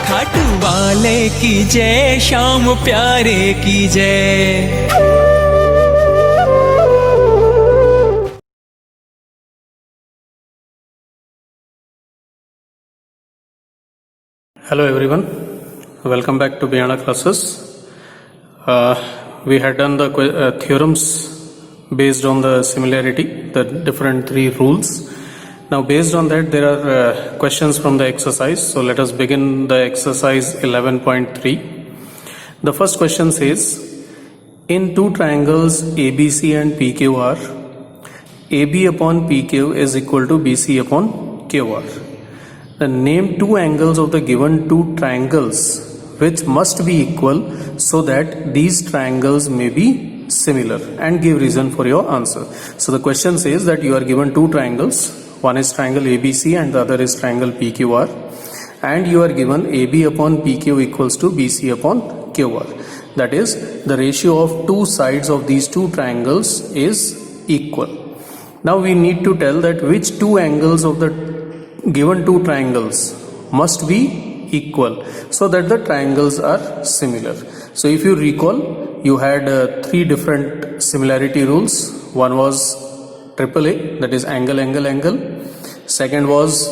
खाटू वाले की जय, श्याम प्यारे की जय। Hello everyone, welcome back to Biyana classes. We had done the theorems based on the similarity, the different three rules. Now based on that there are questions from the exercise. So let us begin the exercise 11.3. The first question says, in two triangles ABC and PQR, AB upon PQ is equal to BC upon QR. Then name two angles of the given two triangles which must be equal so that these triangles may be similar, and give reason for your answer. So the question says that you are given two triangles, one is triangle ABC and the other is triangle PQR, and you are given AB upon PQ equals to BC upon QR. That is, the ratio of two sides of these two triangles is equal. Now we need to tell that which two angles of the given two triangles must be equal so that the triangles are similar. So if you recall, you had three different similarity rules. One was AAA, that is angle, angle, angle. Second was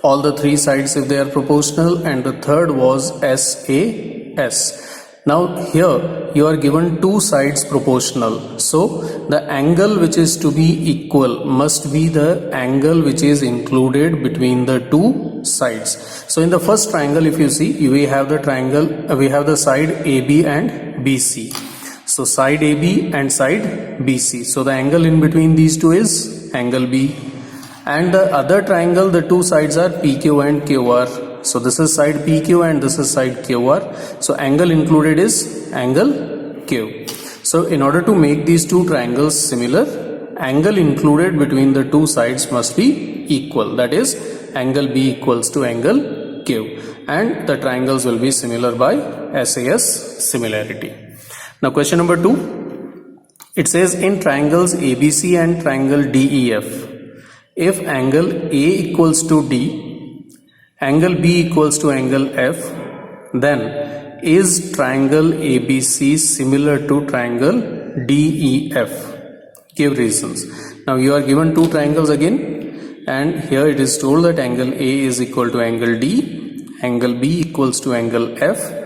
all the three sides if they are proportional, and the third was SAS. Now here you are given two sides proportional, so the angle which is to be equal must be the angle which is included between the two sides. So in the first triangle, if you see, we have the triangle, we have the side AB and BC. So side AB and side BC. So the angle in between these two is angle B. And the other triangle, the two sides are PQ and QR. So this is side PQ and this is side QR. So angle included is angle Q. So in order to make these two triangles similar, angle included between the two sides must be equal. That is, angle B equals to angle Q. And the triangles will be similar by SAS similarity. Now question number 2. It says in triangles ABC and triangle DEF, if angle A equals to D, angle B equals to angle F, then is triangle ABC similar to triangle DEF? Give reasons. Now you are given two triangles again, and here it is told that angle A is equal to angle D, angle B equals to angle F.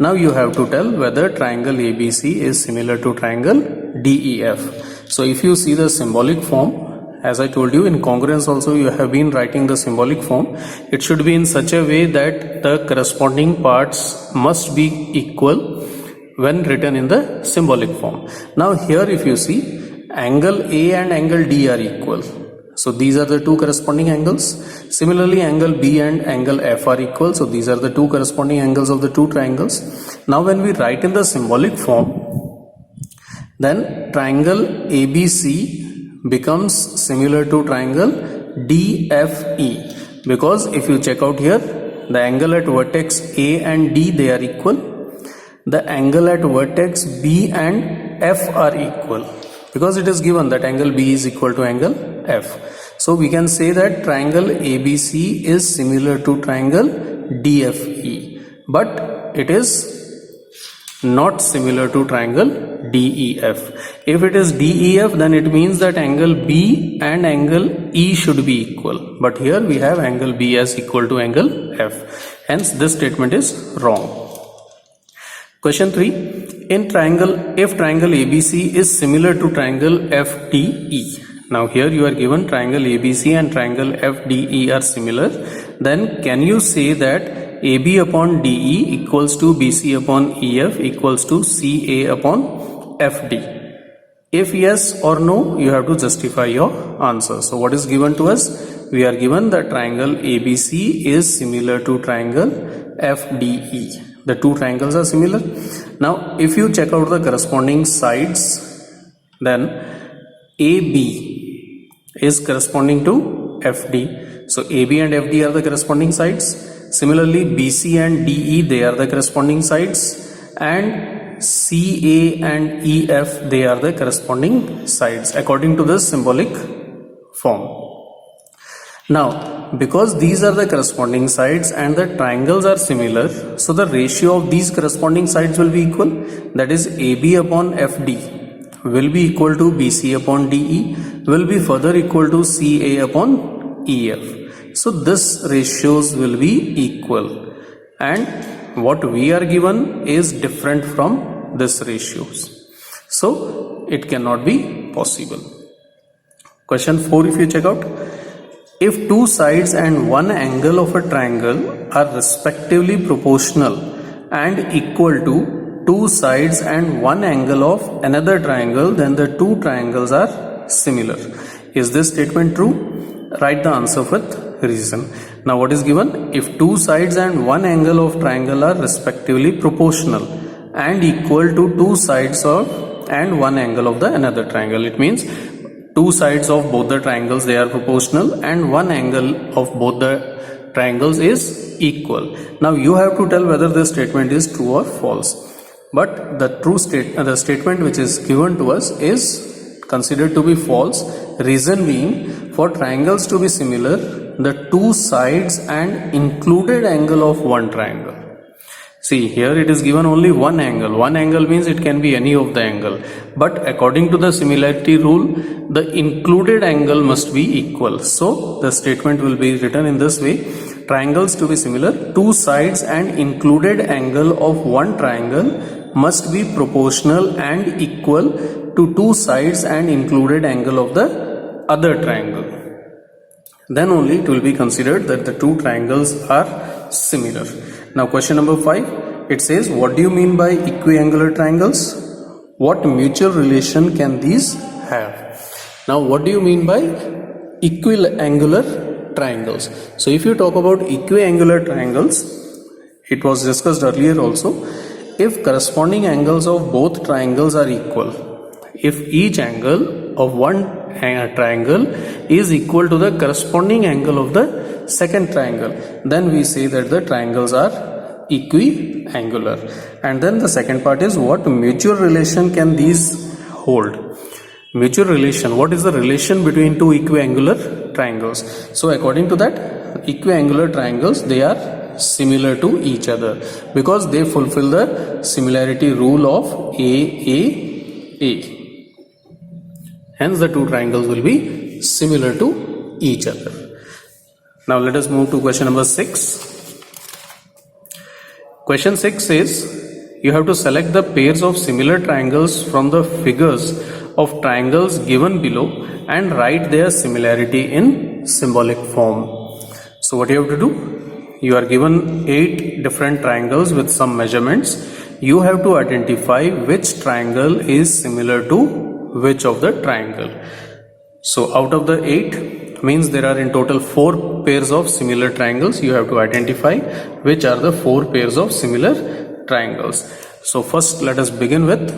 Now you have to tell whether triangle ABC is similar to triangle DEF. So if you see the symbolic form, as I told you, in congruence also you have been writing the symbolic form. It should be in such a way that the corresponding parts must be equal when written in the symbolic form. Now here if you see, angle A and angle D are equal. So these are the two corresponding angles. Similarly, angle B and angle F are equal. So these are the two corresponding angles of the two triangles. Now when we write in the symbolic form, then triangle ABC becomes similar to triangle DFE, because if you check out here, the angle at vertex A and D, they are equal. The angle at vertex B and F are equal, because it is given that angle B is equal to angle F. So we can say that triangle ABC is similar to triangle DFE, but it is not similar to triangle DEF. If it is DEF, then it means that angle B and angle E should be equal. But here we have angle B as equal to angle F. Hence this statement is wrong. Question 3. In triangle, if triangle ABC is similar to triangle FDE. Now here you are given triangle ABC and triangle FDE are similar. Then can you say that AB upon DE equals to BC upon EF equals to CA upon FD? If yes or no, you have to justify your answer. So what is given to us? We are given that triangle ABC is similar to triangle FDE. The two triangles are similar. Now if you check out the corresponding sides, then AB is corresponding to FD. So AB and FD are the corresponding sides. Similarly, BC and DE, they are the corresponding sides, and CA and EF, they are the corresponding sides according to this symbolic form. Now because these are the corresponding sides and the triangles are similar, so the ratio of these corresponding sides will be equal. That is, AB upon FD will be equal to BC upon DE, will be further equal to CA upon EF. So this ratios will be equal, and what we are given is different from this ratios. So it cannot be possible. Question 4, if you check out, if two sides and one angle of a triangle are respectively proportional and equal to two sides and one angle of another triangle, then the two triangles are similar. Is this statement true? Write the answer with reason. Now what is given? If two sides and one angle of triangle are respectively proportional and equal to two sides of and one angle of the another triangle, it means two sides of both the triangles, they are proportional, and one angle of both the triangles is equal. Now you have to tell whether this statement is true or false. But the statement which is given to us is considered to be false. Reason being, for triangles to be similar, the two sides and included angle of one triangle. See, here it is given only one angle. One angle means it can be any of the angle. But according to the similarity rule, the included angle must be equal. So the statement will be written in this way. Triangles to be similar, two sides and included angle of one triangle must be proportional and equal to two sides and included angle of the other triangle. Then only it will be considered that the two triangles are similar. Now question number 5, it says, what do you mean by equiangular triangles? What mutual relation can these have? Now what do you mean by equiangular triangles? So if you talk about equiangular triangles, it was discussed earlier also. If corresponding angles of both triangles are equal, if each angle of one triangle is equal to the corresponding angle of the second triangle, then we say that the triangles are equiangular. And then the second part is, what mutual relation can these hold? Mutual relation, what is the relation between two equiangular triangles? So according to that, equiangular triangles, they are similar to each other because they fulfill the similarity rule of AAA. Hence the two triangles will be similar to each other. Now let us move to question number 6. Question 6 says, you have to select the pairs of similar triangles from the figures of triangles given below and write their similarity in symbolic form. So what you have to do? You are given 8 different triangles with some measurements. You have to identify which triangle is similar to which of the triangle. So out of the 8 means there are in total 4 pairs of similar triangles. You have to identify which are the 4 pairs of similar triangles. So first let us begin with,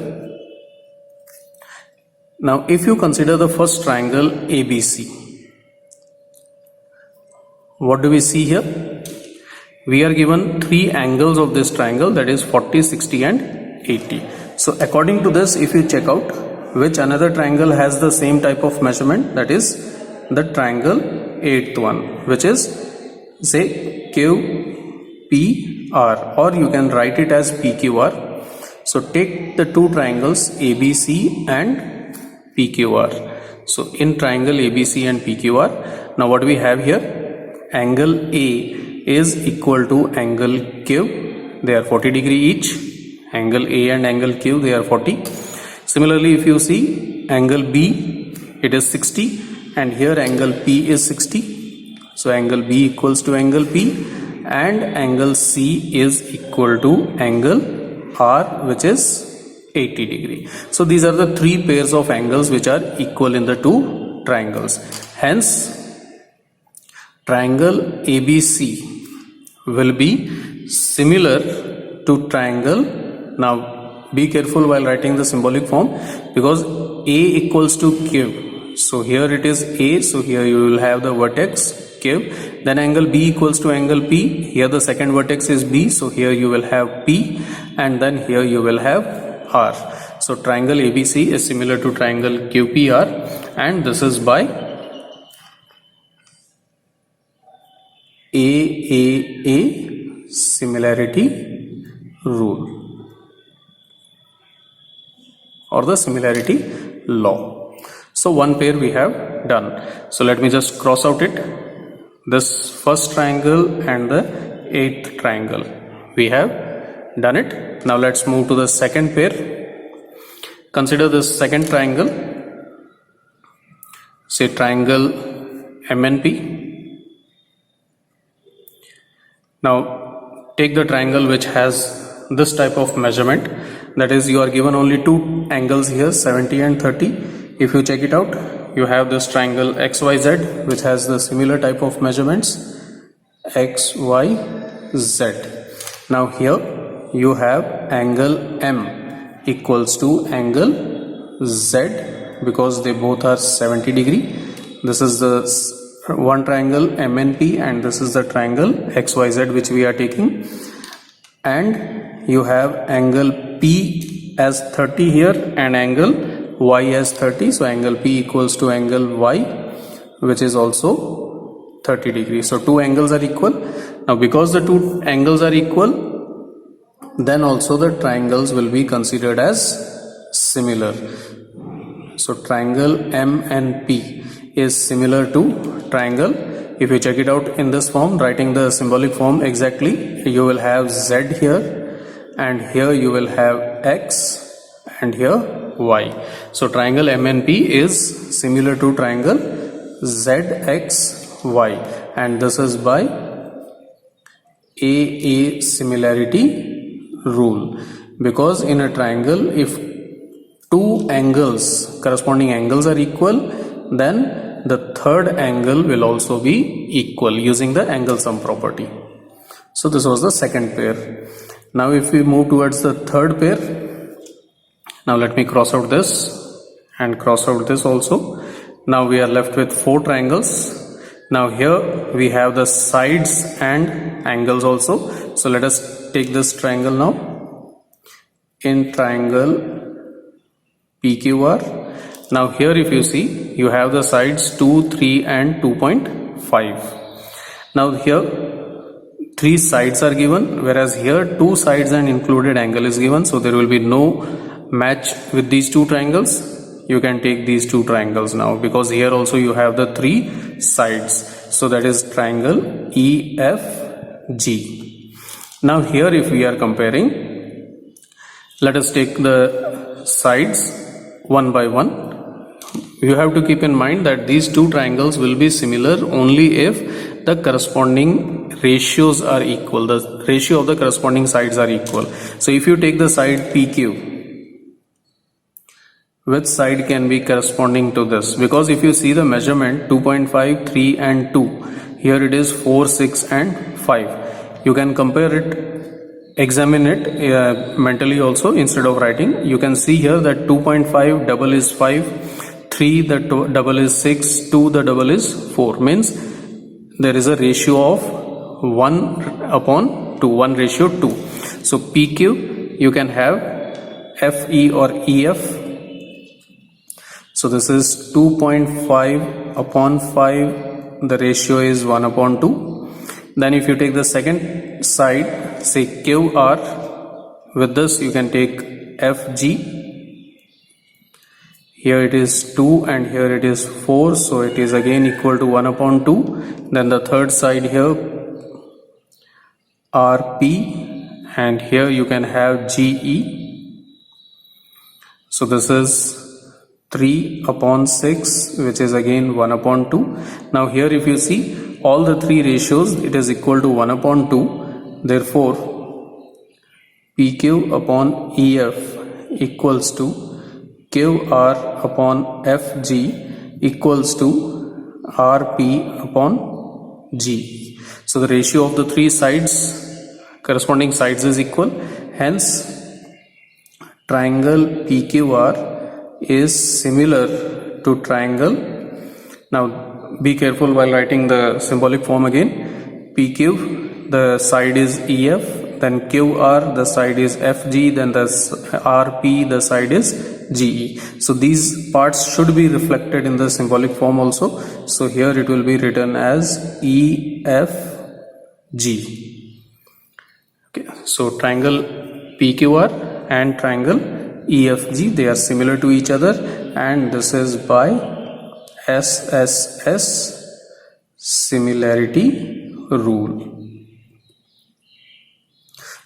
now if you consider the first triangle ABC, what do we see here? We are given 3 angles of this triangle, that is 40, 60 and 80. So according to this, if you check out which another triangle has the same type of measurement, that is the triangle 8th one, which is say QPR, or you can write it as PQR. So take the two triangles ABC and PQR. So in triangle ABC and PQR, now what we have here, angle A is equal to angle Q, they are 40 degree each. Angle A and angle Q, they are 40. Similarly, if you see angle B, it is 60, and here angle P is 60. So angle B equals to angle P, and angle C is equal to angle R, which is 80 degree. So these are the 3 pairs of angles which are equal in the two triangles. Hence, triangle ABC will be similar to triangle. Now be careful while writing the symbolic form, because A equals to Q. So here it is A, so here you will have the vertex Q. Then angle B equals to angle P. Here the second vertex is B, so here you will have P, and then here you will have R. So triangle ABC is similar to triangle QPR, and this is by AAA similarity rule or the similarity law. So one pair we have done. So let me just cross out it. This first triangle and the eighth triangle, we have done it. Now let's move to the second pair. Consider this second triangle, say triangle MNP. Now take the triangle which has this type of measurement, that is you are given only two angles here, 70 and 30. If you check it out, you have this triangle XYZ which has the similar type of measurements, XYZ. Now here you have angle M equals to angle Z because they both are 70 degree. This is the one triangle MNP and this is the triangle XYZ which we are taking, and you have angle P as 30 here and angle Y as 30. So angle P equals to angle Y which is also 30 degrees. So two angles are equal. Now because the two angles are equal, then also the triangles will be considered as similar. So triangle M and P is similar to triangle. If you check it out in this form, writing the symbolic form exactly, you will have Z here and here you will have X and here Y. So triangle MNP is similar to triangle ZXY, and this is by AA similarity rule, because in a triangle if two angles, corresponding angles are equal, then the third angle will also be equal using the angle sum property. So this was the second pair. Now if we move towards the third pair, now let me cross out this and cross out this also. Now we are left with four triangles. Now here we have the sides and angles also. So let us take this triangle now. In triangle PQR, now here if you see, you have the sides 2, 3 and 2.5. Now here three sides are given, whereas here two sides and included angle is given. So there will be no match with these two triangles. You can take these two triangles now, because here also you have the three sides. So that is triangle EFG. Now here if we are comparing, let us take the sides one by one. You have to keep in mind that these two triangles will be similar only if the corresponding ratios are equal. The ratio of the corresponding sides are equal. So if you take the side PQ, which side can be corresponding to this? Because if you see the measurement 2.5, 3 and 2, here it is 4, 6 and 5. You can compare it, examine it mentally also instead of writing. You can see here that 2.5 double is 5, 3 the double is 6, 2 the double is 4, means there is a ratio of 1 upon 2, 1 ratio 2. So PQ you can have FE or EF. So this is 2.5 upon 5, the ratio is 1 upon 2. Then if you take the second side, say QR, with this you can take FG. Here it is 2 and here it is 4, so it is again equal to 1 upon 2. Then the third side here RP, and here you can have GE. So this is 3 upon 6, which is again 1 upon 2. Now here if you see all the three ratios, it is equal to 1 upon 2. Therefore PQ upon EF equals to QR upon FG equals to RP upon G. So the ratio of the three sides, corresponding sides, is equal. Hence triangle PQR is similar to triangle. Now be careful while writing the symbolic form again. PQ, the side is EF, then QR, the side is FG, then the RP, the side is GE. So these parts should be reflected in the symbolic form also. So here it will be written as EF Okay, so triangle PQR and triangle EFG, they are similar to each other, and this is by SSS similarity rule.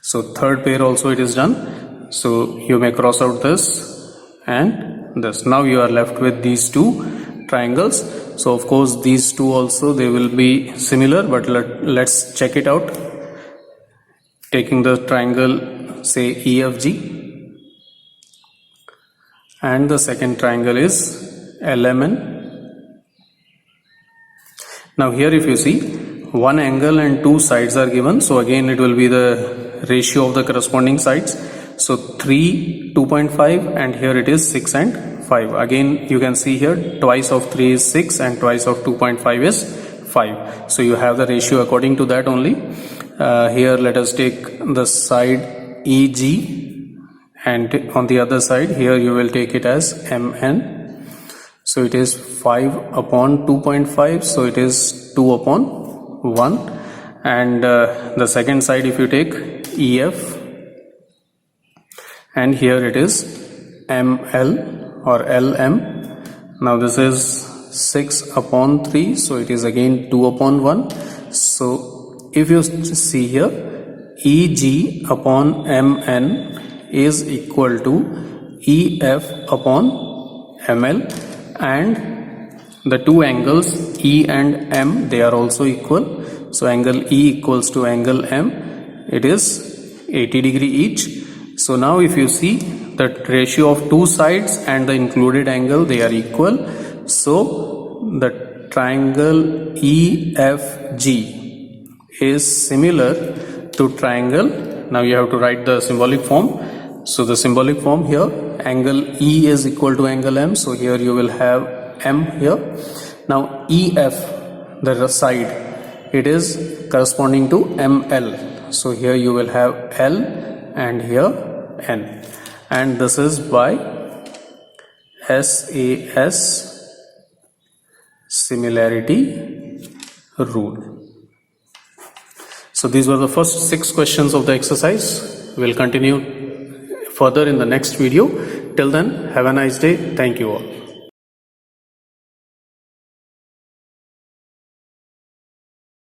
So third pair also it is done. So you may cross out this and this. Now you are left with these two triangles. So of course these two also, they will be similar, but let's check it out. Taking the triangle say EFG, and the second triangle is LMN. Now here if you see, one angle and two sides are given, so again it will be the ratio of the corresponding sides. So 3 2.5, and here it is 6 and 5. Again you can see here twice of 3 is 6 and twice of 2.5 is 5. So you have the ratio according to that only. Here let us take the side EG, and on the other side here you will take it as MN. So it is 5 upon 2.5, so it is 2 upon 1. And the second side if you take EF, and here it is ML or LM. Now this is 6 upon 3, so it is again 2 upon 1. So if you see here, EG upon MN is equal to EF upon ML, and the two angles E and M, they are also equal. So angle E equals to angle M, it is 80 degree each. So now if you see that ratio of two sides and the included angle, they are equal. So the triangle EFG is similar to triangle. Now you have to write the symbolic form. So the symbolic form here, angle E is equal to angle M. So here you will have M here. Now EF, the side, it is corresponding to ML. So here you will have L and here N. And this is by SAS similarity rule. So these were the first 6 questions of the exercise. We'll continue further in the next video. Till then, have a nice day. Thank you all.